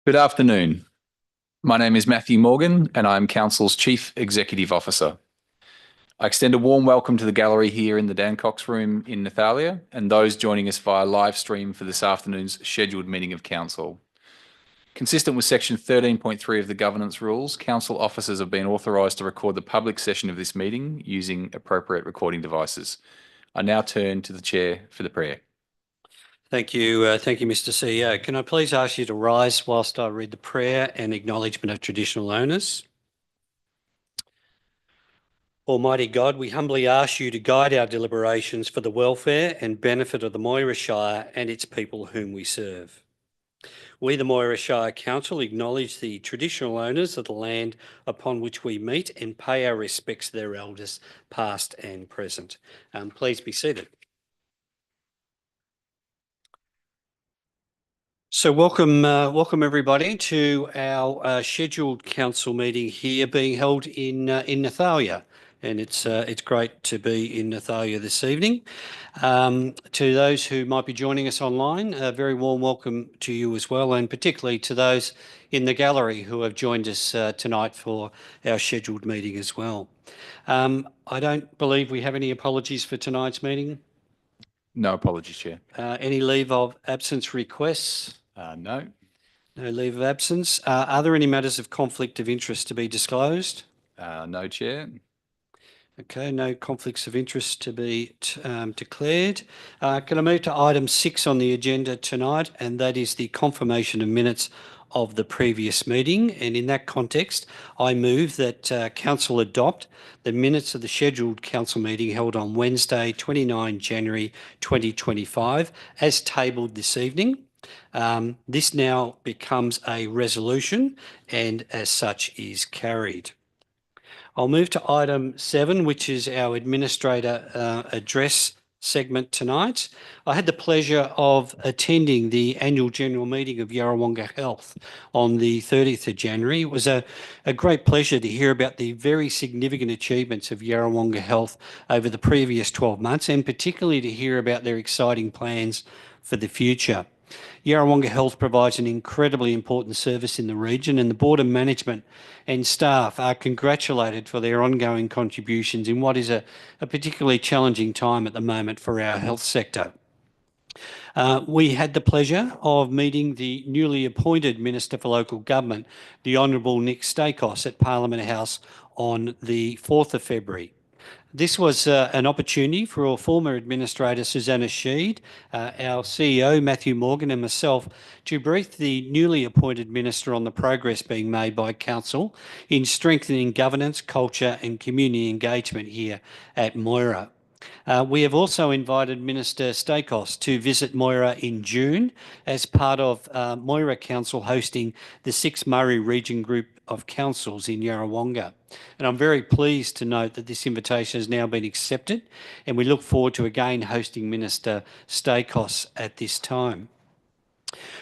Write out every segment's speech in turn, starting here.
Good afternoon. My name is Matthew Morgan and I am Council's Chief Executive Officer. I extend a warm welcome to the gallery here in the Dan Cox Room in Nathalia and those joining us via live stream for this afternoon's scheduled meeting of Council. Consistent with Section 13.3 of the Governance Rules, Council officers have been authorised to record the public session of this meeting using appropriate recording devices. I now turn to the Chair for the prayer. Thank you, Mr. CEO. Can I please ask you to rise whilst I read the prayer and acknowledgement of traditional owners? Almighty God, we humbly ask you to guide our deliberations for the welfare and benefit of the Moira Shire and its people whom we serve. We, the Moira Shire Council, acknowledge the traditional owners of the land upon which we meet and pay our respects to their elders, past and present. Please be seated. So welcome everybody to our scheduled council meeting here being held in Nathalia, and it's great to be in Nathalia this evening. To those who might be joining us online, a very warm welcome to you as well, and particularly to those in the gallery who have joined us tonight for our scheduled meeting as well. I don't believe we have any apologies for tonight's meeting. No apologies, Chair. Any leave of absence requests? No. No leave of absence. Are there any matters of conflict of interest to be disclosed? No, Chair. Okay, no conflicts of interest to be declared. Can I move to item 6 on the agenda tonight, and that is the confirmation of minutes of the previous meeting. And in that context, I move that Council adopt the minutes of the scheduled Council meeting held on Wednesday, 29 January 2025, as tabled this evening. This now becomes a resolution and as such is carried. I'll move to item 7, which is our administrator address segment tonight. I had the pleasure of attending the annual general meeting of Yarrawonga Health on the 30th of January. It was a great pleasure to hear about the very significant achievements of Yarrawonga Health over the previous 12 months, and particularly to hear about their exciting plans for the future. Yarrawonga Health provides an incredibly important service in the region, and the board of management and staff are congratulated for their ongoing contributions in what is a particularly challenging time at the moment for our health sector. We had the pleasure of meeting the newly appointed Minister for Local Government, the Honourable Nick Stakos, at Parliament House on the 4th of February. This was an opportunity for our former Administrator Susanna Sheed, our CEO Matthew Morgan and myself to brief the newly appointed Minister on the progress being made by Council in strengthening governance, culture and community engagement here at Moira. We have also invited Minister Stakos to visit Moira in June as part of Moira Council hosting the 6 Murray Region Group of Councils in Yarrawonga. And I'm very pleased to note that this invitation has now been accepted, and we look forward to again hosting Minister Stakos at this time.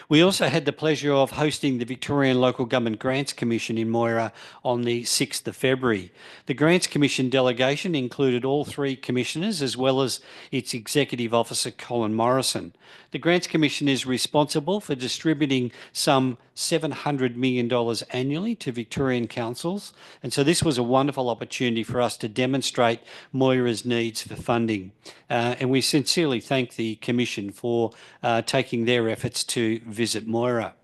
We also had the pleasure of hosting the Victorian Local Government Grants Commission in Moira on the 6th of February. The Grants Commission delegation included all 3 commissioners as well as its Executive Officer Colin Morrison. The Grants Commission is responsible for distributing some $700 million annually to Victorian councils, and so this was a wonderful opportunity for us to demonstrate Moira's needs for funding. And we sincerely thank the Commission for taking their efforts to visit Moira.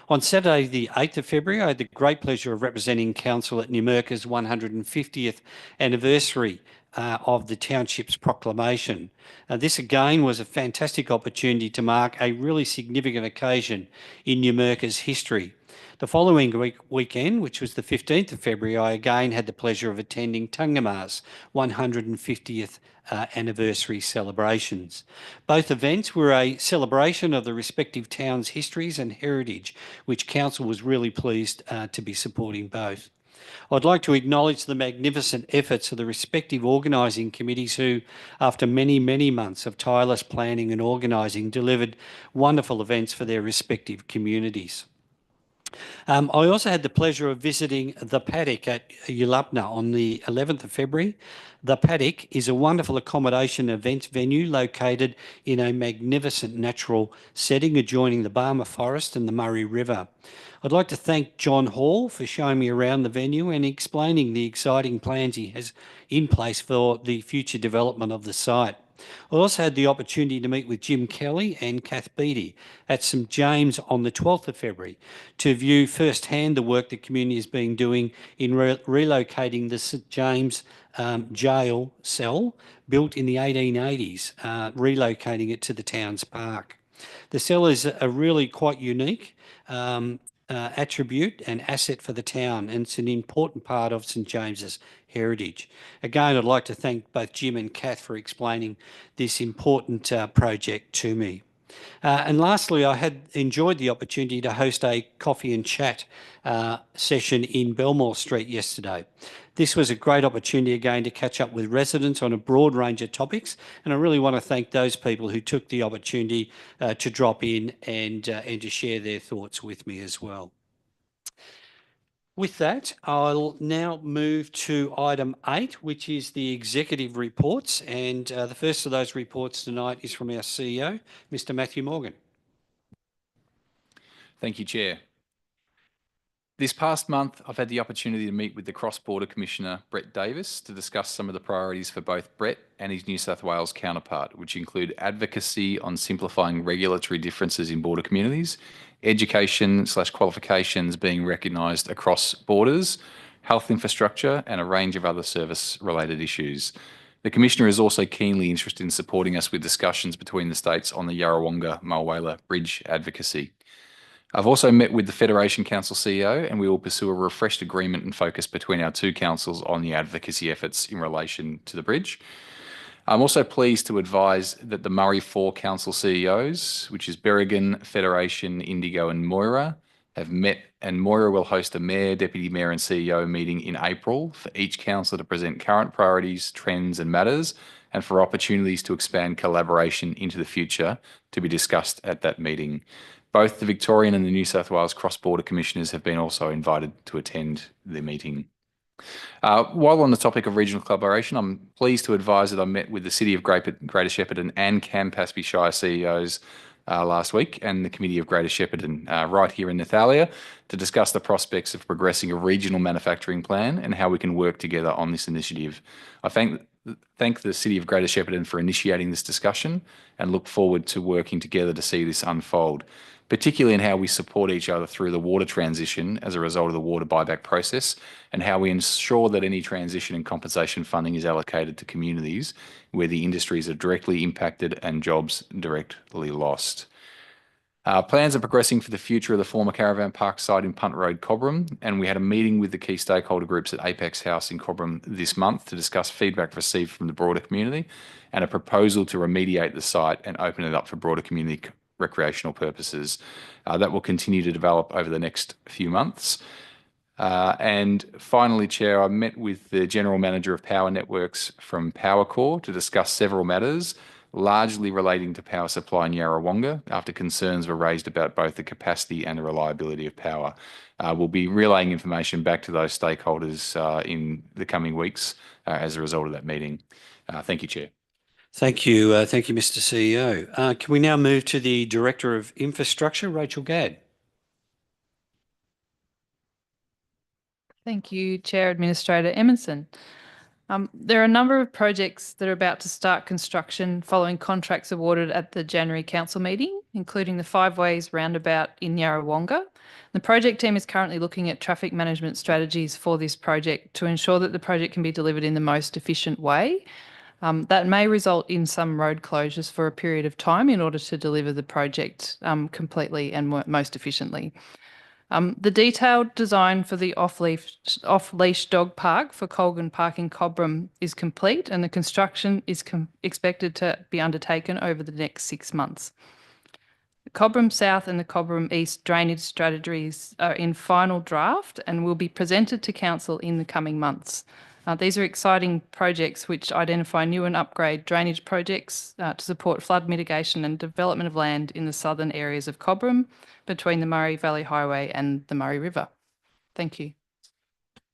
On Saturday, the 8th of February, I had the great pleasure of representing Council at Numurkah's 150th anniversary of the township's proclamation. This again was a fantastic opportunity to mark a really significant occasion in Numurkah's history. The following weekend, which was the 15th of February, I again had the pleasure of attending Tungama's 150th anniversary celebrations. Both events were a celebration of the respective towns' histories and heritage, which Council was really pleased to be supporting both. I'd like to acknowledge the magnificent efforts of the respective organising committees who, after many, many months of tireless planning and organising, delivered wonderful events for their respective communities. I also had the pleasure of visiting the paddock at Yulupna on the 11th of February. The paddock is a wonderful accommodation event venue located in a magnificent natural setting adjoining the Barmah Forest and the Murray River. I'd like to thank John Hall for showing me around the venue and explaining the exciting plans he has in place for the future development of the site. I also had the opportunity to meet with Jim Kelly and Kath Beattie at St James on the 12th of February to view firsthand the work the community has been doing in relocating the St James jail cell built in the 1880s, relocating it to the town's park. The cell is a really quite unique attribute and asset for the town, and it's an important part of St James's heritage. Again, I'd like to thank both Jim and Kath for explaining this important project to me. And lastly, I had enjoyed the opportunity to host a coffee and chat session in Belmore Street yesterday. This was a great opportunity again to catch up with residents on a broad range of topics, and I really want to thank those people who took the opportunity to drop in and to share their thoughts with me as well. With that, I'll now move to item 8, which is the executive reports. And the first of those reports tonight is from our CEO, Mr. Matthew Morgan. Thank you, Chair. This past month, I've had the opportunity to meet with the Cross-Border Commissioner, Brett Davis, to discuss some of the priorities for both Brett and his New South Wales counterpart, which include advocacy on simplifying regulatory differences in border communities, education/qualifications being recognised across borders, health infrastructure, and a range of other service-related issues. The Commissioner is also keenly interested in supporting us with discussions between the states on the Yarrawonga-Mulwala Bridge advocacy. I've also met with the Federation Council CEO, and we will pursue a refreshed agreement and focus between our two councils on the advocacy efforts in relation to the bridge. I'm also pleased to advise that the Murray 4 Council CEOs, which is Berrigan, Federation, Indigo and Moira, have met, and Moira will host a Mayor, Deputy Mayor and CEO meeting in April for each council to present current priorities, trends and matters, and for opportunities to expand collaboration into the future to be discussed at that meeting. Both the Victorian and the New South Wales Cross-Border Commissioners have been also invited to attend the meeting. While on the topic of regional collaboration, I'm pleased to advise that I met with the City of Greater Shepparton and Campaspe Shire CEOs last week, and the Committee of Greater Shepparton right here in Nathalia to discuss the prospects of progressing a regional manufacturing plan and how we can work together on this initiative. I thank the City of Greater Shepparton for initiating this discussion and look forward to working together to see this unfold, particularly in how we support each other through the water transition as a result of the water buyback process, and how we ensure that any transition and compensation funding is allocated to communities where the industries are directly impacted and jobs directly lost. Plans are progressing for the future of the former Caravan Park site in Punt Road, Cobram, and we had a meeting with the key stakeholder groups at Apex House in Cobram this month to discuss feedback received from the broader community and a proposal to remediate the site and open it up for broader community recreational purposes. That will continue to develop over the next few months. And finally, Chair, I met with the General Manager of Power Networks from Powercor to discuss several matters, largely relating to power supply in Yarrawonga, after concerns were raised about both the capacity and the reliability of power. We'll be relaying information back to those stakeholders in the coming weeks as a result of that meeting. Thank you, Chair. Thank you, Mr. CEO. Can we now move to the Director of Infrastructure, Rachel Gadd? Thank you, Chair Administrator Emerson. There are a number of projects that are about to start construction following contracts awarded at the January Council meeting, including the Five Ways roundabout in Yarrawonga. The project team is currently looking at traffic management strategies for this project to ensure that the project can be delivered in the most efficient way. That may result in some road closures for a period of time in order to deliver the project completely and most efficiently. The detailed design for the off-leash dog park for Colgan Park in Cobram is complete, and the construction is expected to be undertaken over the next 6 months. The Cobram South and the Cobram East drainage strategies are in final draft and will be presented to Council in the coming months. These are exciting projects which identify new and upgrade drainage projects to support flood mitigation and development of land in the southern areas of Cobram between the Murray Valley Highway and the Murray River. Thank you.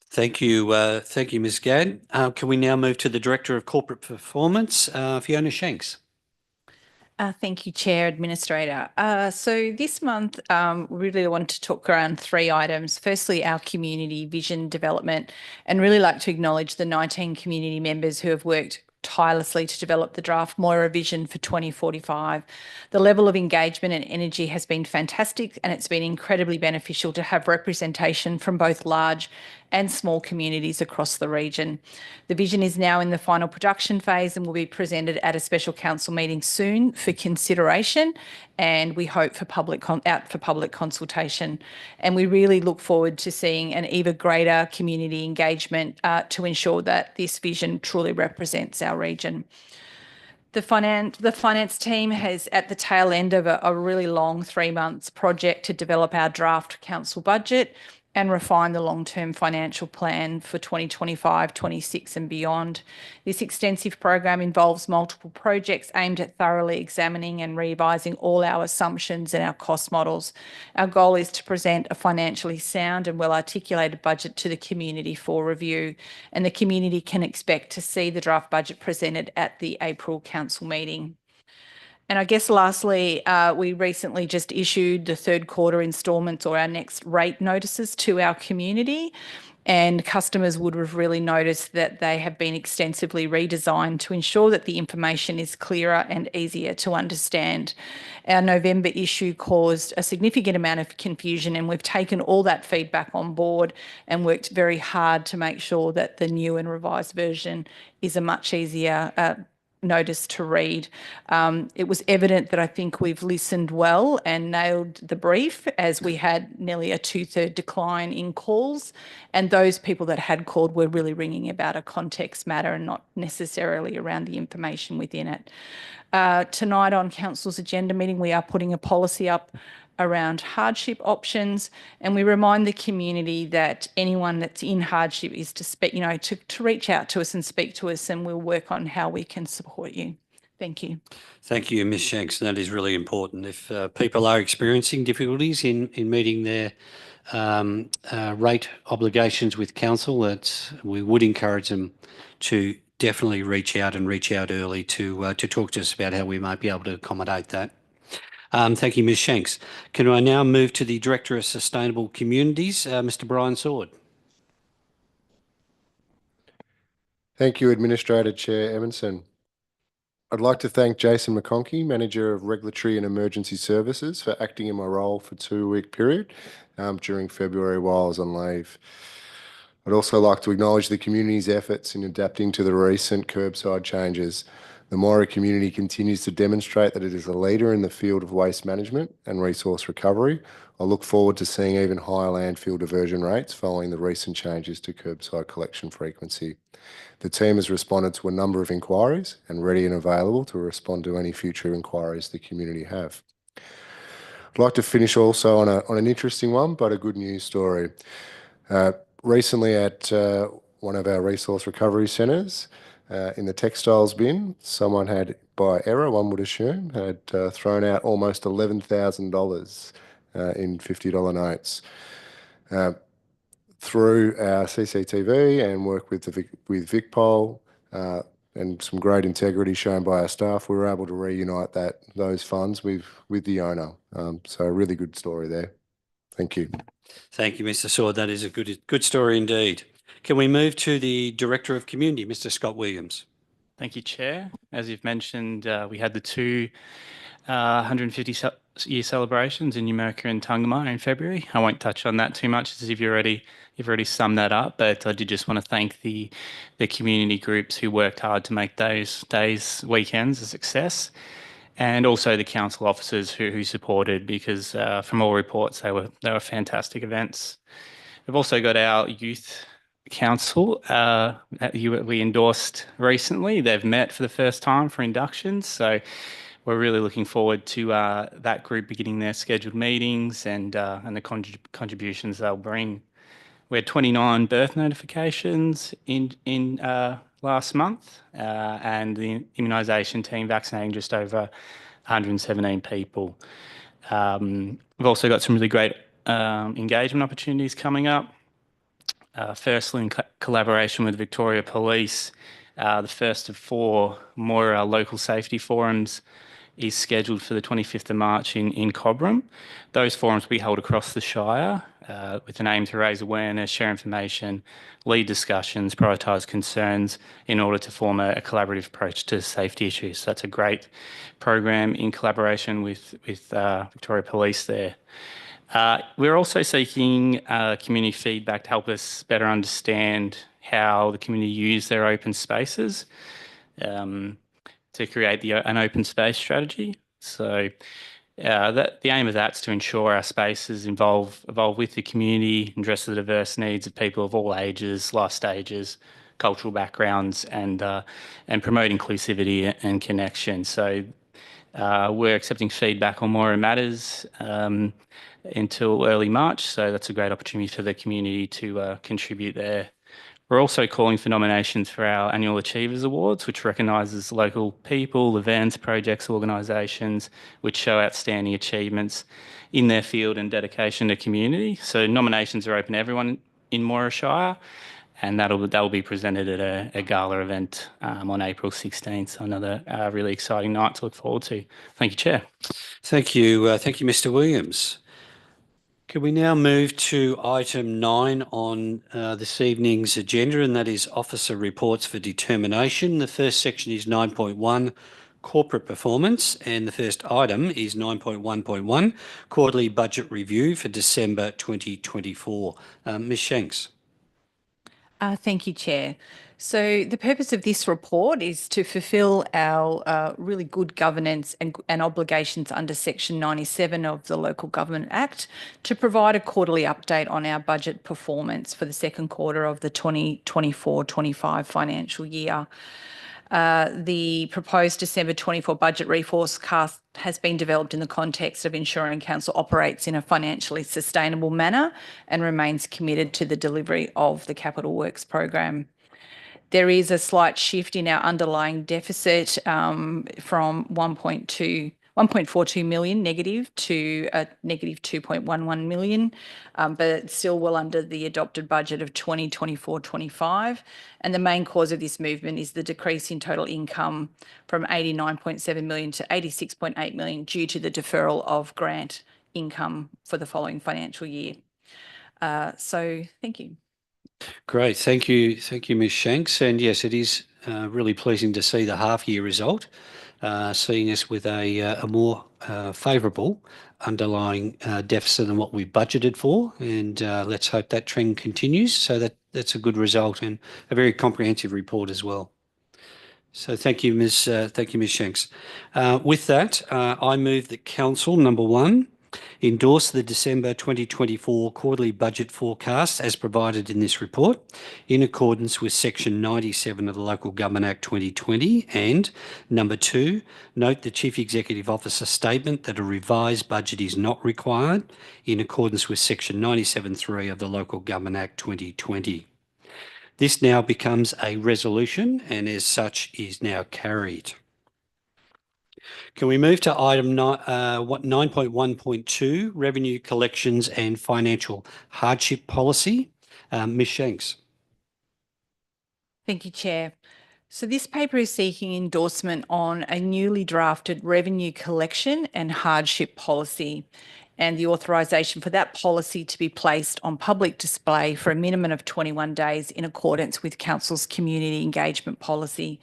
Thank you, Ms. Gadd. Can we now move to the Director of Corporate Performance, Fiona Shanks? Thank you, Chair, Administrator. So this month, really want to talk around 3 items. Firstly, our community vision development, and really like to acknowledge the 19 community members who have worked tirelessly to develop the draft Moira vision for 2045. The level of engagement and energy has been fantastic, and it's been incredibly beneficial to have representation from both large and small communities across the region. The vision is now in the final production phase and will be presented at a special council meeting soon for consideration, and we hope for public consultation. And we really look forward to seeing an even greater community engagement to ensure that this vision truly represents our region. The finance team has at the tail end of a really long 3 months project to develop our draft council budget and refine the long-term financial plan for 2025, 26 and beyond. This extensive program involves multiple projects aimed at thoroughly examining and revising all our assumptions and our cost models. Our goal is to present a financially sound and well-articulated budget to the community for review, and the community can expect to see the draft budget presented at the April council meeting. And I guess lastly, we recently just issued the 3rd quarter instalments or our next rate notices to our community, and customers would have really noticed that they have been extensively redesigned to ensure that the information is clearer and easier to understand. Our November issue caused a significant amount of confusion, and we've taken all that feedback on board and worked very hard to make sure that the new and revised version is a much easier notice to read. It was evident that I think we've listened well and nailed the brief, as we had nearly a 2/3 decline in calls, and those people that had called were really ringing about a context matter and not necessarily around the information within it. Tonight on Council's agenda meeting, we are putting a policy up around hardship options, and we remind the community that anyone that's in hardship is to speak, to reach out to us and speak to us, and we'll work on how we can support you. Thank you. Thank you, Ms. Shanks. That is really important. If people are experiencing difficulties in meeting their rate obligations with council, we would encourage them to definitely reach out early to talk to us about how we might be able to accommodate that. Thank you, Ms. Shanks. Can I now move to the Director of Sustainable Communities, Mr. Brian Sword? Thank you, Administrator Chair Emerson. I'd like to thank Jason McConkey, Manager of Regulatory and Emergency Services, for acting in my role for a 2-week period during February while I was on leave. I'd also like to acknowledge the community's efforts in adapting to the recent curbside changes. The Moira community continues to demonstrate that it is a leader in the field of waste management and resource recovery. I look forward to seeing even higher landfill diversion rates following the recent changes to curbside collection frequency. The team has responded to a number of inquiries and ready and available to respond to any future inquiries the community have. I'd like to finish also on an interesting one, but a good news story. Recently at one of our resource recovery centres, in the textiles bin, someone had, by error, one would assume, had thrown out almost $11,000 in $50 notes. Through our CCTV and work with VicPol and some great integrity shown by our staff, we were able to reunite those funds with the owner. So a really good story there. Thank you. Thank you, Mr. Sword. That is a good story indeed. Can we move to the Director of Community, Mr. Scott Williams? Thank you, Chair. As you've mentioned, we had the 2 150-year celebrations in Numurkah and Tungama in February. I won't touch on that too much, as you've already summed that up, but I did just want to thank the community groups who worked hard to make those weekends a success, and also the council officers who supported, because from all reports they were fantastic events. We've also got our youth council we endorsed recently. They've met for the first time for inductions, so we're really looking forward to that group beginning their scheduled meetings and the contributions they'll bring. We had 29 birth notifications in last month, and the immunisation team vaccinating just over 117 people. We've also got some really great engagement opportunities coming up. Firstly, in collaboration with Victoria Police, the first of 4 more local safety forums is scheduled for the 25th of March in Cobram. Those forums will be held across the Shire with an aim to raise awareness, share information, lead discussions, prioritise concerns in order to form a collaborative approach to safety issues. So that's a great program in collaboration with Victoria Police there. We're also seeking community feedback to help us better understand how the community use their open spaces to create an open space strategy. So the aim of that is to ensure our spaces evolve with the community, address the diverse needs of people of all ages, life stages, cultural backgrounds, and promote inclusivity and connection. So we're accepting feedback on more matters until early March, so that's a great opportunity for the community to contribute there. We're also calling for nominations for our annual Achievers Awards, which recognises local people, events, projects, organisations which show outstanding achievements in their field and dedication to community. So nominations are open to everyone in Moira Shire, and that'll be presented at a gala event on April 16th. So another really exciting night to look forward to. Thank you, Chair. Thank you, Mr. Williams. Can we now move to item 9 on this evening's agenda, and that is officer reports for determination. The first section is 9.1, corporate performance, and the first item is 9.1.1, quarterly budget review for December 2024. Ms. Shanks. Thank you, Chair. So the purpose of this report is to fulfil our really good governance and obligations under Section 97 of the Local Government Act to provide a quarterly update on our budget performance for the second quarter of the 2024-25 financial year. The proposed December 24 budget reforecast has been developed in the context of ensuring Council operates in a financially sustainable manner and remains committed to the delivery of the Capital Works program. There is a slight shift in our underlying deficit from 1.42 million negative to a negative 2.11 million, but it's still well under the adopted budget of 2024-25. And the main cause of this movement is the decrease in total income from 89.7 million to 86.8 million due to the deferral of grant income for the following financial year. So thank you. Great. Thank you, Ms. Shanks. And yes, it is really pleasing to see the half-year result, seeing us with a more favourable underlying deficit than what we budgeted for. And let's hope that trend continues. So that's a good result and a very comprehensive report as well. So thank you, Ms. Shanks. With that, I move that Council, number 1, endorse the December 2024 quarterly budget forecast as provided in this report in accordance with Section 97 of the Local Government Act 2020, and number 2, note the Chief Executive Officer statement that a revised budget is not required in accordance with Section 97(3) of the Local Government Act 2020. This now becomes a resolution and as such is now carried. Can we move to item 9.1.2, revenue collections and financial hardship policy? Ms. Shanks. Thank you, Chair. So this paper is seeking endorsement on a newly drafted revenue collection and hardship policy and the authorisation for that policy to be placed on public display for a minimum of 21 days in accordance with Council's community engagement policy.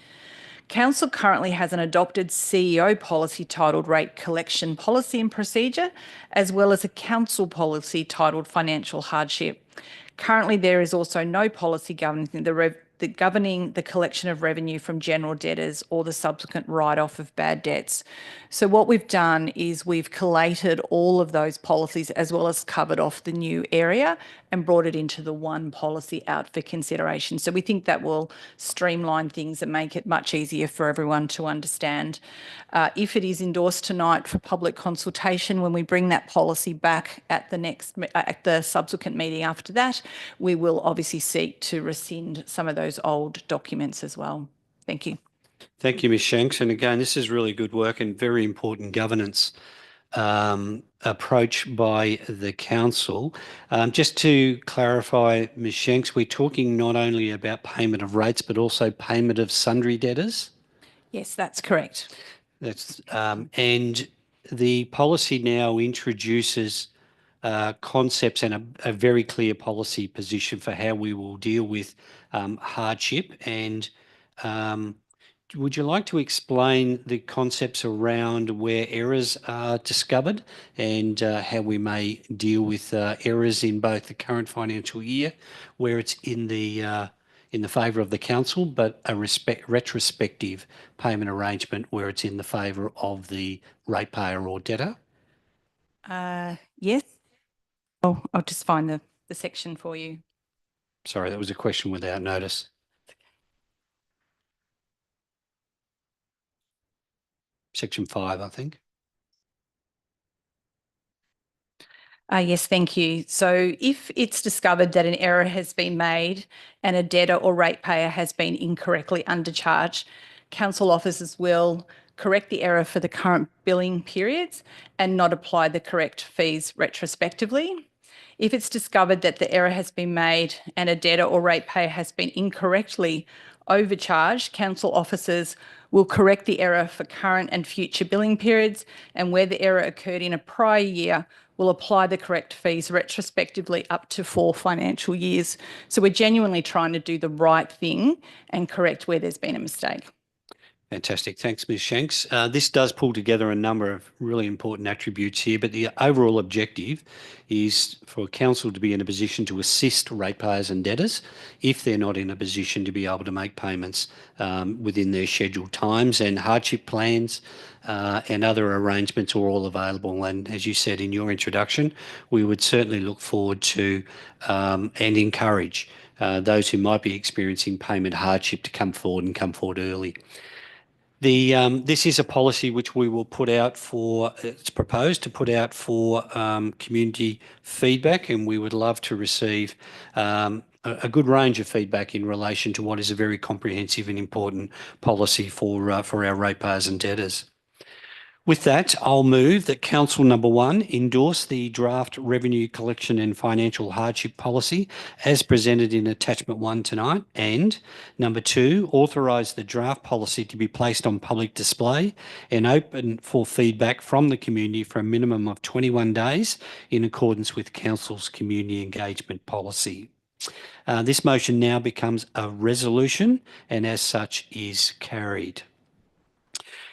Council currently has an adopted CEO policy titled Rate Collection Policy and Procedure, as well as a council policy titled Financial Hardship. Currently, there is also no policy governing the governing the collection of revenue from general debtors or the subsequent write-off of bad debts. So what we've done is we've collated all of those policies as well as covered off the new area and brought it into the one policy out for consideration. So we think that will streamline things and make it much easier for everyone to understand. If it is endorsed tonight for public consultation, when we bring that policy back at the subsequent meeting after that, we will obviously seek to rescind some of those old documents as well. Thank you. Thank you, Ms Shanks. And again, this is really good work and very important governance approach by the council. Just to clarify, Ms Shanks, we're talking not only about payment of rates, but also payment of sundry debtors? Yes, that's correct. That's and the policy now introduces concepts and a very clear policy position for how we will deal with hardship. And would you like to explain the concepts around where errors are discovered and how we may deal with errors in both the current financial year, where it's in the favour of the council, but a retrospective payment arrangement where it's in the favour of the ratepayer or debtor? Yes. Oh, I'll just find the section for you. Sorry, that was a question without notice. Section 5, I think. Yes, thank you. So if it's discovered that an error has been made and a debtor or ratepayer has been incorrectly undercharged, council officers will correct the error for the current billing periods and not apply the correct fees retrospectively. If it's discovered that the error has been made and a debtor or ratepayer has been incorrectly overcharged, council officers will correct the error for current and future billing periods, and where the error occurred in a prior year, will apply the correct fees retrospectively up to 4 financial years. So we're genuinely trying to do the right thing and correct where there's been a mistake. Fantastic. Thanks, Ms Shanks. This does pull together a number of really important attributes here, but the overall objective is for council to be in a position to assist ratepayers and debtors if they're not in a position to be able to make payments within their scheduled times, and hardship plans and other arrangements are all available. And as you said in your introduction, we would certainly look forward to and encourage those who might be experiencing payment hardship to come forward and come forward early. This is a policy which we will put out for, it's proposed to put out for community feedback, and we would love to receive a good range of feedback in relation to what is a very comprehensive and important policy for our ratepayers and debtors. With that, I'll move that Council Number 1 endorse the draft revenue collection and financial hardship policy as presented in Attachment 1 tonight, and Number 2, authorise the draft policy to be placed on public display and open for feedback from the community for a minimum of 21 days in accordance with Council's community engagement policy. This motion now becomes a resolution and as such is carried.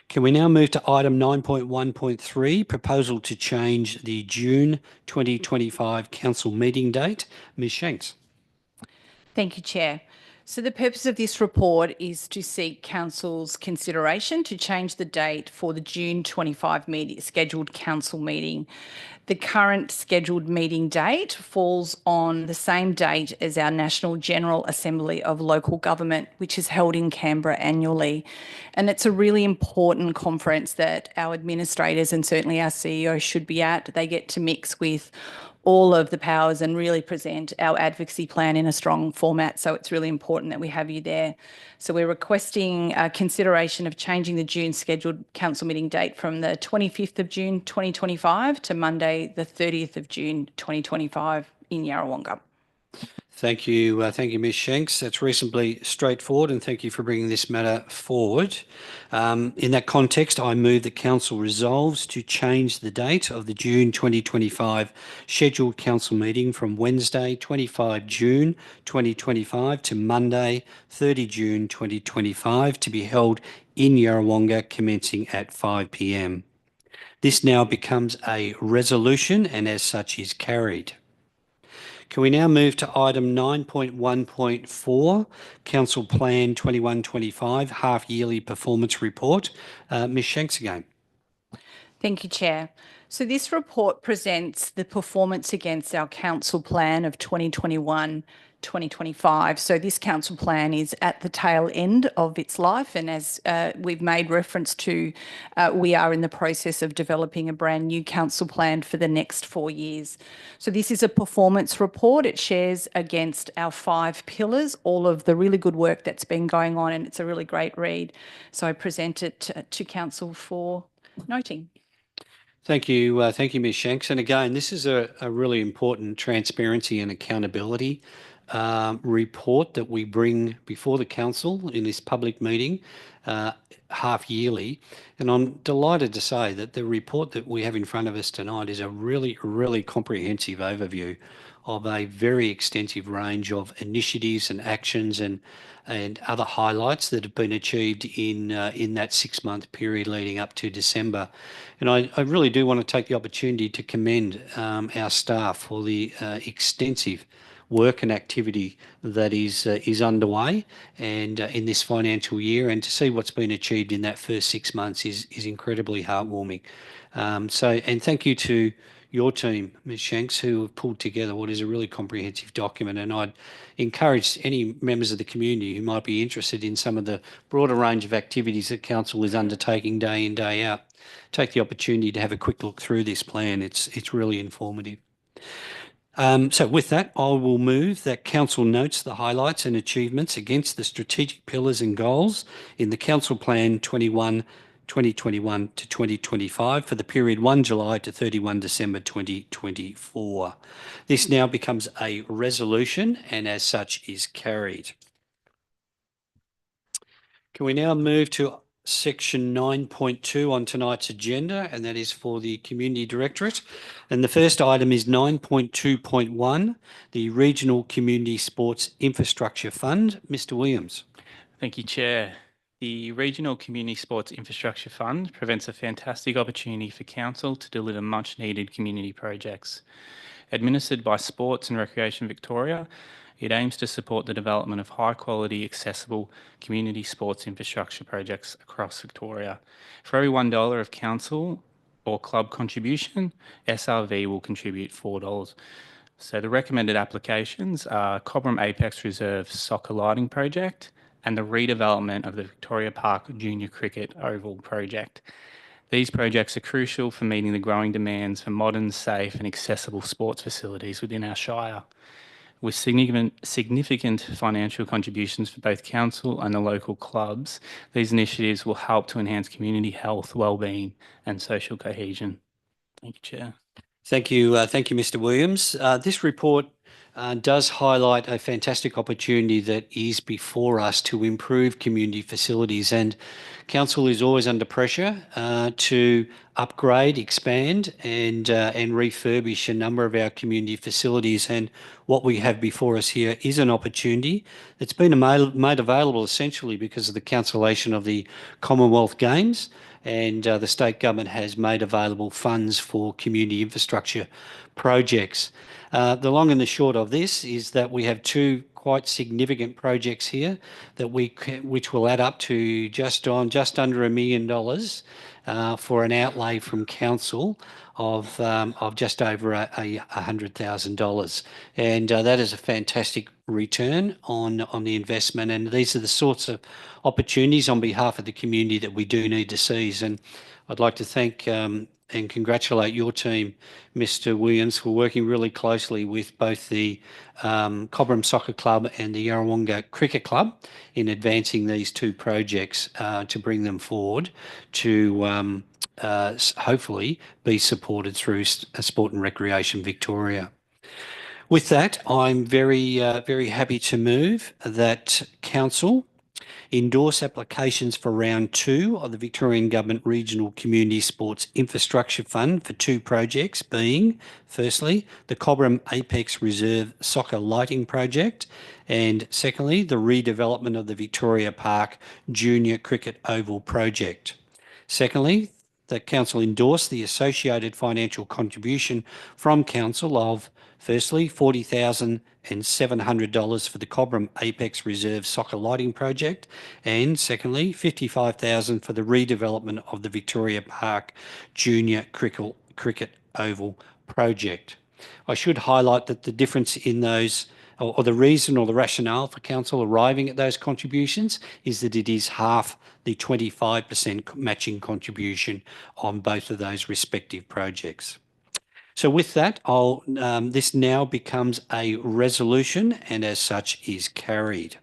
Can we now move to item 9.1.3, proposal to change the June 2025 council meeting date? Ms Shanks. Thank you, Chair. So the purpose of this report is to seek council's consideration to change the date for the June 25 scheduled council meeting. The current scheduled meeting date falls on the same date as our National General Assembly of Local Government, which is held in Canberra annually. And it's a really important conference that our administrators and certainly our CEO should be at. They get to mix with all of the powers and really present our advocacy plan in a strong format. So it's really important that we have you there. So we're requesting consideration of changing the June scheduled council meeting date from the 25th of June 2025 to Monday, the 30th of June 2025 in Yarrawonga. Thank you, Ms Shanks. That's reasonably straightforward, and thank you for bringing this matter forward. In that context, I move that Council resolves to change the date of the June 2025 scheduled council meeting from Wednesday, 25 June 2025 to Monday, 30 June 2025 to be held in Yarrawonga commencing at 5 p.m. This now becomes a resolution and as such is carried. Can we now move to item 9.1.4, Council Plan 21-25 Half-Yearly Performance Report? Ms Shanks again. Thank you, Chair. So this report presents the performance against our council plan of 2021-2025. So this council plan is at the tail end of its life, and as we've made reference to, we are in the process of developing a brand new council plan for the next 4 years. So this is a performance report. It shares against our 5 pillars, all of the really good work that's been going on, and it's a really great read. So I present it to council for noting. Thank you, Ms Shanks. And again, this is a really important transparency and accountability report that we bring before the council in this public meeting half yearly. And I'm delighted to say that the report that we have in front of us tonight is a really, really comprehensive overview of a very extensive range of initiatives and actions and other highlights that have been achieved in that 6-month period leading up to December. And I really do want to take the opportunity to commend our staff for the extensive work and activity that is underway and in this financial year, and to see what's been achieved in that first 6 months is incredibly heartwarming. And thank you to your team, Ms Shanks, who have pulled together what is a really comprehensive document. And I'd encourage any members of the community who might be interested in some of the broader range of activities that council is undertaking day in, day out, take the opportunity to have a quick look through this plan. It's really informative. So with that, I will move that council notes the highlights and achievements against the strategic pillars and goals in the Council Plan 2021 to 2025 for the period 1 July to 31 December 2024. This now becomes a resolution and as such is carried. Can we now move to section 9.2 on tonight's agenda, and that is for the Community Directorate. And the first item is 9.2.1, the Regional Community Sports Infrastructure Fund. Mr Williams. Thank you, Chair. The Regional Community Sports Infrastructure Fund presents a fantastic opportunity for Council to deliver much-needed community projects. Administered by Sports and Recreation Victoria, it aims to support the development of high-quality, accessible community sports infrastructure projects across Victoria. For every $1 of council or club contribution, SRV will contribute $4. So the recommended applications are Cobram Apex Reserve Soccer Lighting Project and the redevelopment of the Victoria Park Junior Cricket Oval Project. These projects are crucial for meeting the growing demands for modern, safe and accessible sports facilities within our Shire. With significant financial contributions for both council and the local clubs, these initiatives will help to enhance community health, wellbeing and social cohesion. Thank you, Chair. Thank you, Mr Williams. This report does highlight a fantastic opportunity that is before us to improve community facilities, and Council is always under pressure to upgrade, expand and refurbish a number of our community facilities. And what we have before us here is an opportunity that's been made available essentially because of the cancellation of the Commonwealth Games, and the state government has made available funds for community infrastructure projects. The long and the short of this is that we have 2 quite significant projects here that which will add up to just under $1 million for an outlay from council of just over $100,000, and that is a fantastic return on the investment. And these are the sorts of opportunities on behalf of the community that we do need to seize. And I'd like to thank and congratulate your team, Mr Williams, for working really closely with both the Cobram Soccer Club and the Yarrawonga Cricket Club in advancing these 2 projects to bring them forward to hopefully be supported through Sport and Recreation Victoria. With that, I'm very happy to move that Council endorse applications for round 2 of the Victorian Government Regional Community Sports Infrastructure Fund for 2 projects, being firstly the Cobram Apex Reserve Soccer Lighting Project, and secondly the redevelopment of the Victoria Park Junior Cricket Oval Project. Secondly, that Council endorse the associated financial contribution from Council of Firstly, $40,700 for the Cobram Apex Reserve Soccer Lighting Project, and secondly, $55,000 for the redevelopment of the Victoria Park Junior Cricket Oval project. I should highlight that the difference in those, or the reason or the rationale for council arriving at those contributions, is that it is half the 25% matching contribution on both of those respective projects. So with that, this now becomes a resolution and as such is carried.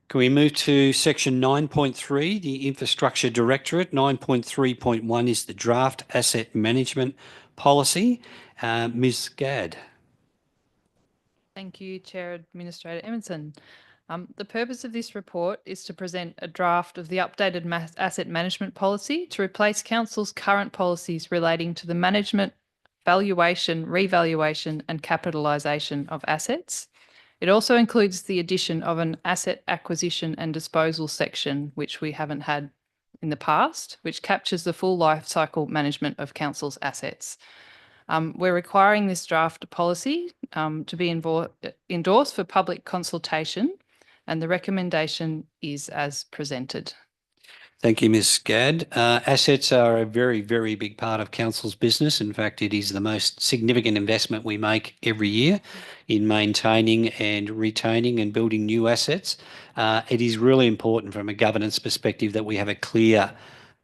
Can we move to section 9.3, the Infrastructure Directorate? 9.3.1 is the Draft Asset Management Policy. Ms. Gadd. Thank you, Chair Administrator Emerson. The purpose of this report is to present a draft of the updated asset management policy to replace Council's current policies relating to the management, valuation, revaluation and capitalisation of assets. It also includes the addition of an asset acquisition and disposal section, which we haven't had in the past, which captures the full life cycle management of Council's assets. We're requiring this draft policy to be endorsed for public consultation, and the recommendation is as presented. Thank you, Ms. Gadd. Assets are a very, very big part of Council's business. In fact, it is the most significant investment we make every year in maintaining and retaining and building new assets. It is really important from a governance perspective that we have a clear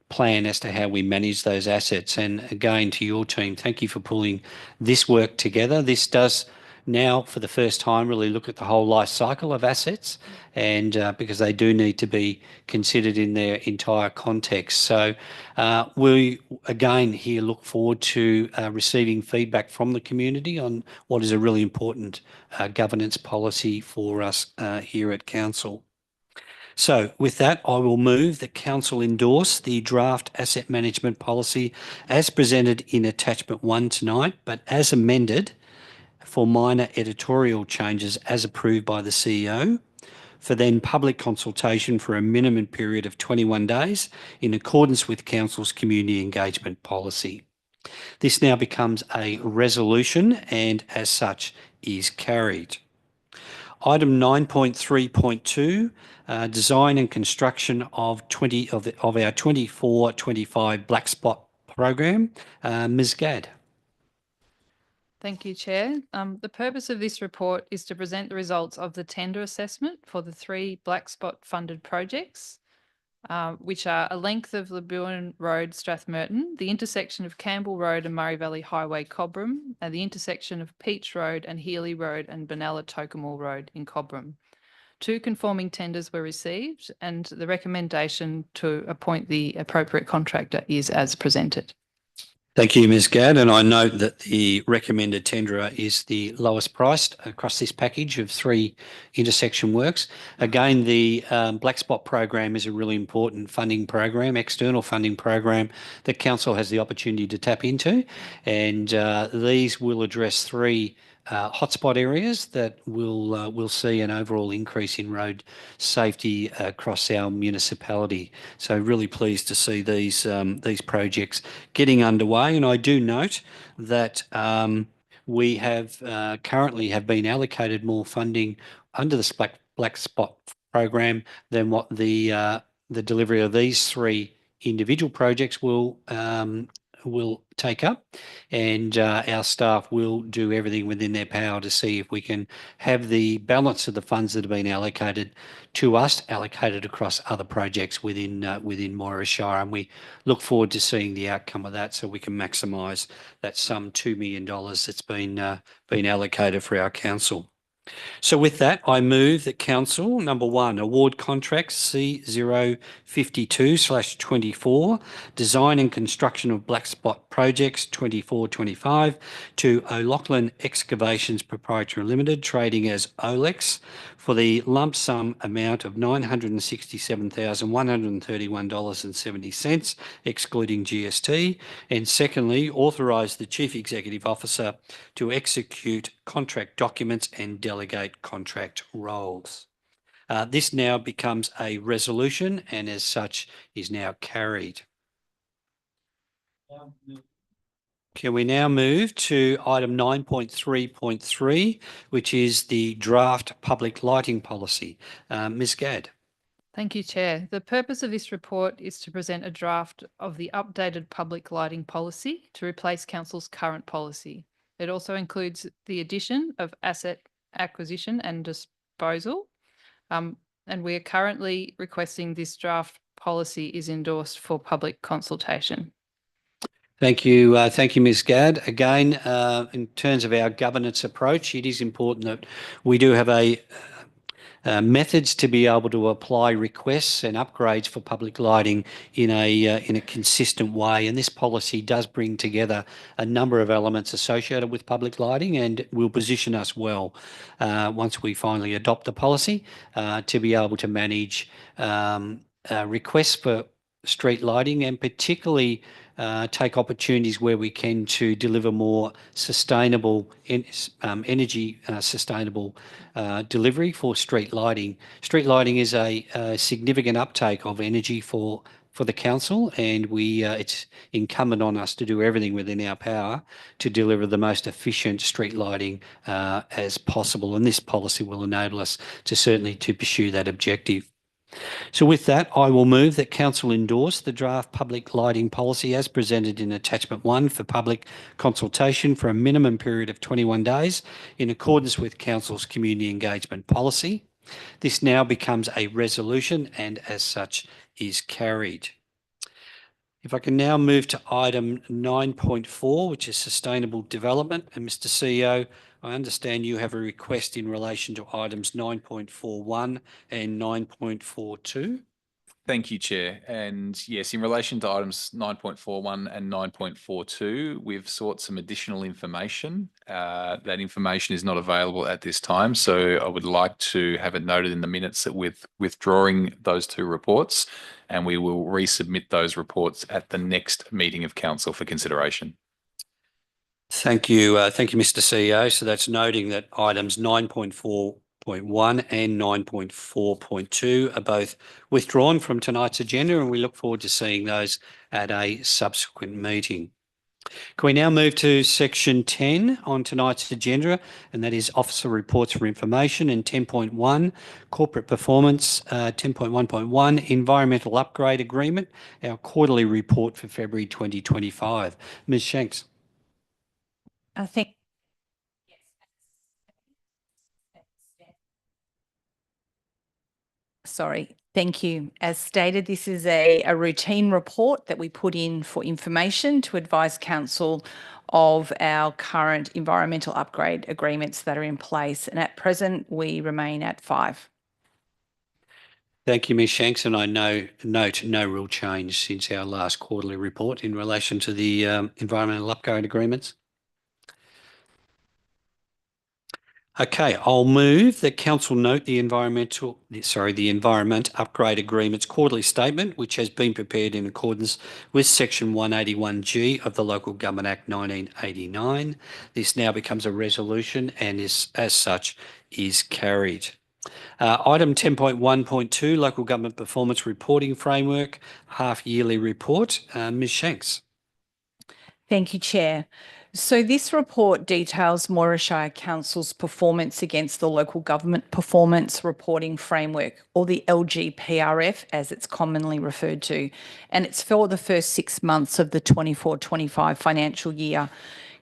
plan as to how we manage those assets. And again, to your team, thank you for pulling this work together. This does now, for the first time, really look at the whole life cycle of assets, and because they do need to be considered in their entire context. So we, again, here look forward to receiving feedback from the community on what is a really important governance policy for us here at Council. So with that, I will move that Council endorse the draft asset management policy as presented in attachment 1 tonight, but as amended for minor editorial changes as approved by the CEO, for then public consultation for a minimum period of 21 days in accordance with Council's community engagement policy. This now becomes a resolution and as such is carried. Item 9.3.2, design and construction of our 24-25 Black Spot program. Ms. Gadd. Thank you, Chair. The purpose of this report is to present the results of the tender assessment for the 3 Black Spot funded projects, which are a length of Labuan Road, Strathmerton, the intersection of Campbell Road and Murray Valley Highway, Cobram, and the intersection of Peach Road and Healy Road and Benalla Tocumwal Road in Cobram. 2 conforming tenders were received, and the recommendation to appoint the appropriate contractor is as presented. Thank you, Ms. Gadd, and I note that the recommended tenderer is the lowest priced across this package of 3 intersection works. Again, the Black Spot program is a really important funding program, external funding program that Council has the opportunity to tap into, and these will address 3 hotspot areas that will see an overall increase in road safety across our municipality. So really pleased to see these projects getting underway. And I do note that we have currently have been allocated more funding under the Black Spot program than what the delivery of these 3 individual projects will take up, and our staff will do everything within their power to see if we can have the balance of the funds that have been allocated to us allocated across other projects within Moira Shire, and we look forward to seeing the outcome of that so we can maximise that sum $2 million that's been allocated for our council. So with that, I move that Council, number 1, award contracts C052/24, design and construction of Black Spot projects 24-25 to O'Loughlin Excavations Proprietary Limited, trading as OLEX, for the lump sum amount of $967,131.70, excluding GST. And secondly, authorise the Chief Executive Officer to execute contract documents and delegate contract roles. This now becomes a resolution and as such is now carried. Can we now move to item 9.3.3, which is the draft public lighting policy? Ms Gadd. Thank you, Chair. The purpose of this report is to present a draft of the updated public lighting policy to replace Council's current policy. It also includes the addition of asset acquisition and disposal. And we are currently requesting this draft policy is endorsed for public consultation. Thank you, Ms Gadd. Again, in terms of our governance approach, it is important that we do have methods to be able to apply requests and upgrades for public lighting in a consistent way. And this policy does bring together a number of elements associated with public lighting, and will position us well once we finally adopt the policy to be able to manage requests for street lighting, and particularly take opportunities where we can to deliver more sustainable energy sustainable delivery for street lighting. Street lighting is a significant uptake of energy for the council, and it's incumbent on us to do everything within our power to deliver the most efficient street lighting as possible. And this policy will enable us to certainly to pursue that objective. So with that, I will move that Council endorse the draft public lighting policy as presented in Attachment 1 for public consultation for a minimum period of 21 days in accordance with Council's community engagement policy. This now becomes a resolution and as such is carried. If I can now move to item 9.4, which is sustainable development. And Mr CEO, I understand you have a request in relation to items 9.41 and 9.42. Thank you, Chair. And yes, in relation to items 9.41 and 9.42, we've sought some additional information. That information is not available at this time, so I would like to have it noted in the minutes that we're withdrawing those two reports, and we will resubmit those reports at the next meeting of Council for consideration. Thank you, Mr CEO. So that's noting that items 9.4.1 and 9.4.2 are both withdrawn from tonight's agenda, and we look forward to seeing those at a subsequent meeting. Can we now move to section 10 on tonight's agenda, and that is officer reports for information, and 10.1 corporate performance, 10.1.1 environmental upgrade agreement, our quarterly report for February 2025. Ms Shanks. Thank you. As stated, this is a routine report that we put in for information to advise Council of our current environmental upgrade agreements that are in place. And at present, we remain at 5. Thank you, Ms Shanks, and I note no real change since our last quarterly report in relation to the environmental upgrade agreements. Okay, I'll move that Council note the environment upgrade agreements quarterly statement, which has been prepared in accordance with Section 181G of the Local Government Act 1989. This now becomes a resolution and is, as such, is carried. Item 10.1.2, Local Government Performance Reporting Framework, half-yearly report. Ms Shanks. Thank you, Chair. So this report details Moira Shire Council's performance against the Local Government Performance Reporting Framework, or the LGPRF, as it's commonly referred to, and it's for the first 6 months of the 24-25 financial year.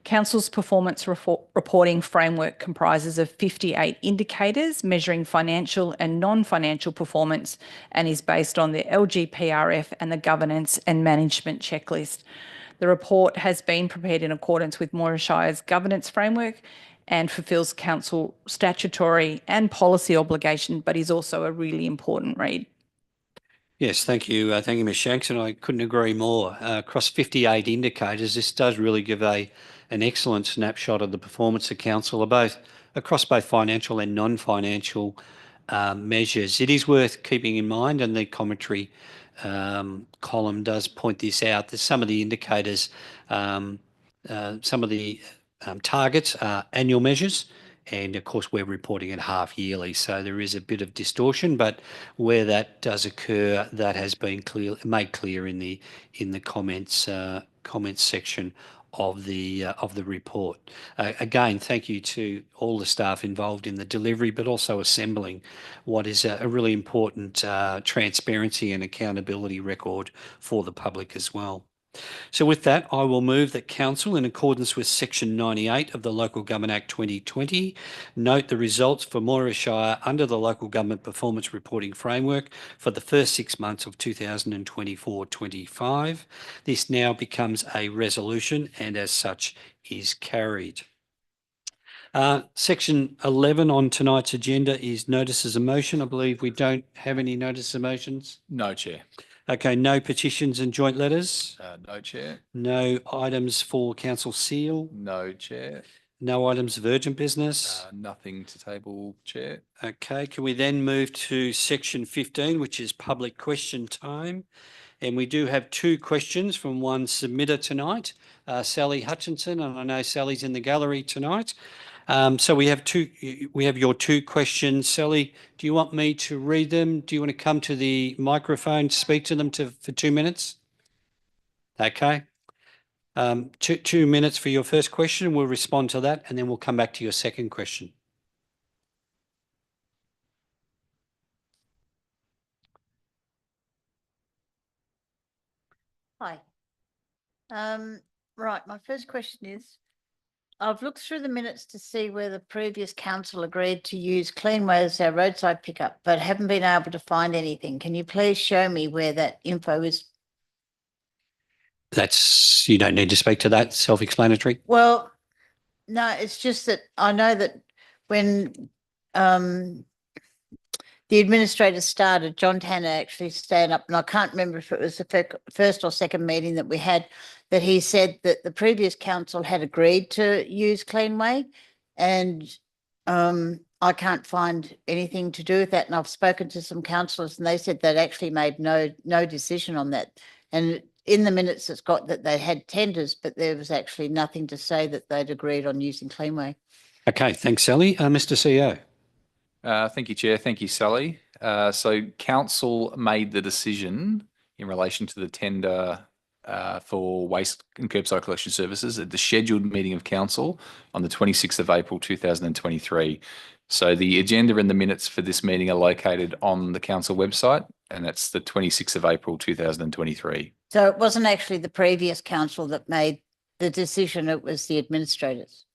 Council's performance reporting framework comprises of 58 indicators measuring financial and non-financial performance, and is based on the LGPRF and the governance and management checklist. The report has been prepared in accordance with Moira Shire's governance framework and fulfills Council statutory and policy obligation, but is also a really important read. Yes, thank you, Ms Shanks, and I couldn't agree more. Across 58 indicators, this does really give an excellent snapshot of the performance of Council across both financial and non-financial measures. It is worth keeping in mind, and the commentary column does point this out, that some of the indicators, some of the targets are annual measures, and of course we're reporting it half yearly, so there is a bit of distortion, but where that does occur, that has been made clear in the comments section of the report. Again, thank you to all the staff involved in the delivery, but also assembling what is a really important transparency and accountability record for the public as well. So with that, I will move that Council, in accordance with Section 98 of the Local Government Act 2020, note the results for Moira Shire under the Local Government Performance Reporting Framework for the first 6 months of 2024-25. This now becomes a resolution and as such is carried. Section 11 on tonight's agenda is notices of motion. I believe we don't have any notices of motions. No, Chair. Okay, no petitions and joint letters. No, Chair. No items for council seal. No, Chair. No items of urgent business. Nothing to table, Chair. Okay, can we then move to section 15, which is public question time? And we do have 2 questions from one submitter tonight, Sally Hutchinson, and I know Sally's in the gallery tonight. So we have your 2 questions. Sally, do you want me to read them? Do you want to come to the microphone, speak to them for 2 minutes? Okay. 2 minutes for your first question. We'll respond to that and then we'll come back to your second question. Hi. Right, my first question is, I've looked through the minutes to see where the previous council agreed to use Cleanway as our roadside pickup, but haven't been able to find anything. Can you please show me where that info is? You don't need to speak to that, self-explanatory. Well, no, it's just that I know that when the administrator started, John Tanner actually stayed up, and I can't remember if it was the first or second meeting that we had, that he said that the previous council had agreed to use Cleanway, and I can't find anything to do with that. And I've spoken to some councillors and they said they'd actually made no decision on that. And in the minutes it's got that they had tenders, but there was actually nothing to say that they'd agreed on using Cleanway. Okay, thanks, Sally. Mr. CEO. Thank you, Chair. Thank you, Sally. So council made the decision in relation to the tender for waste and curbside collection services at the scheduled meeting of council on the 26th of April 2023. So the agenda and the minutes for this meeting are located on the council website, and that's the 26th of April 2023. So it wasn't actually the previous council that made the decision, it was the administrators.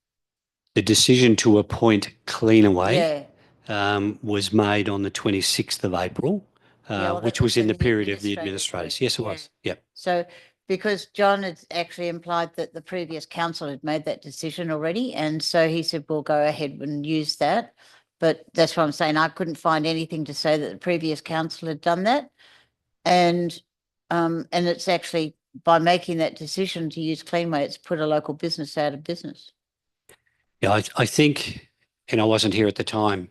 The decision to appoint Cleanaway Yeah. was made on the 26th of April, well, which that was in the when period of the administrators administrators. Yes, it yeah. was. Yep. So because John had actually implied that the previous council had made that decision already. And so he said, we'll go ahead and use that. But that's what I'm saying. I couldn't find anything to say that the previous council had done that. And it's actually by making that decision to use Cleanway, it's put a local business out of business. Yeah, I think, and I wasn't here at the time,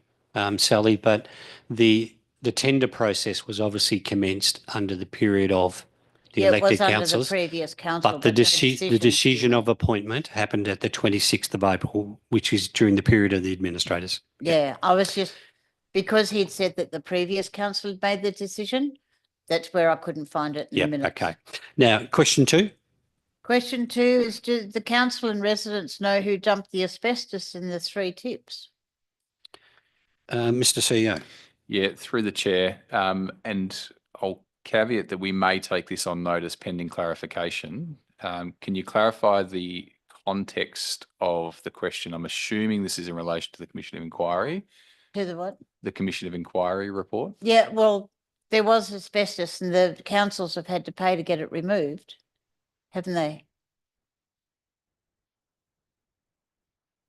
Sally, but the tender process was obviously commenced under the period of the elected it was under councillors. the previous council. But the decision of appointment happened at the 26th of April, which is during the period of the administrators. Yeah, I was just, because he'd said that the previous council had made the decision, that's where I couldn't find it in the minutes. Okay. Now, question 2. Question 2 is, do the council and residents know who dumped the asbestos in the 3 tips? Mr. CEO. Yeah, through the chair. And I'll caveat that we may take this on notice pending clarification. Can you clarify the context of the question? I'm assuming this is in relation to the Commission of Inquiry. To the what? The Commission of Inquiry report. Yeah, well, there was asbestos and the councils have had to pay to get it removed, haven't they?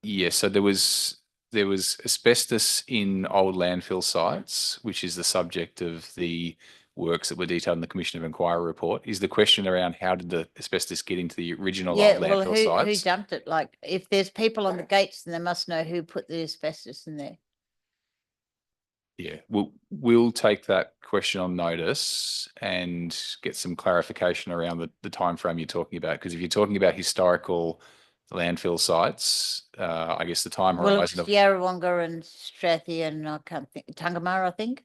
Yes, so there was asbestos in old landfill sites, which is the subject of the works that were detailed in the Commission of Inquiry report. Is the question around how did the asbestos get into the original old landfill sites? Who dumped it? Like, if there's people on the gates, then they must know who put the asbestos in there. Yeah, we'll take that question on notice and get some clarification around the time frame you're talking about. Because if you're talking about historical landfill sites, I guess the time horizon of Yarrawonga and Strathie and I can't think Tungamara, I think.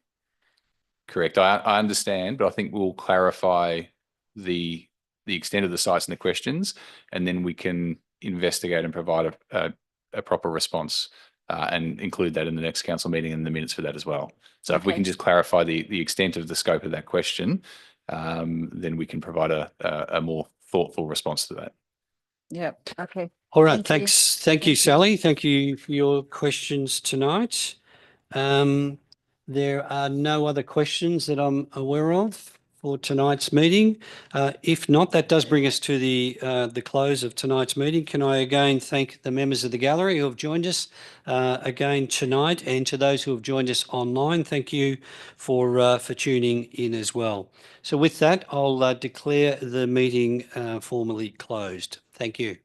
Correct. I understand, but I think we'll clarify the the extent of the sites and the questions, and then we can investigate and provide a proper response and include that in the next council meeting and the minutes for that as well. So if we Okay. can just clarify the extent of the scope of that question, then we can provide a more thoughtful response to that. Yep. Okay. All right, Thank you. thanks. Thank you, Thank you. Sally. Thank you for your questions tonight. There are no other questions that I'm aware of for tonight's meeting. If not, that does bring us to the close of tonight's meeting. Can I again thank the members of the gallery who have joined us again tonight, and to those who have joined us online, thank you for tuning in as well. So with that, I'll declare the meeting formally closed. Thank you.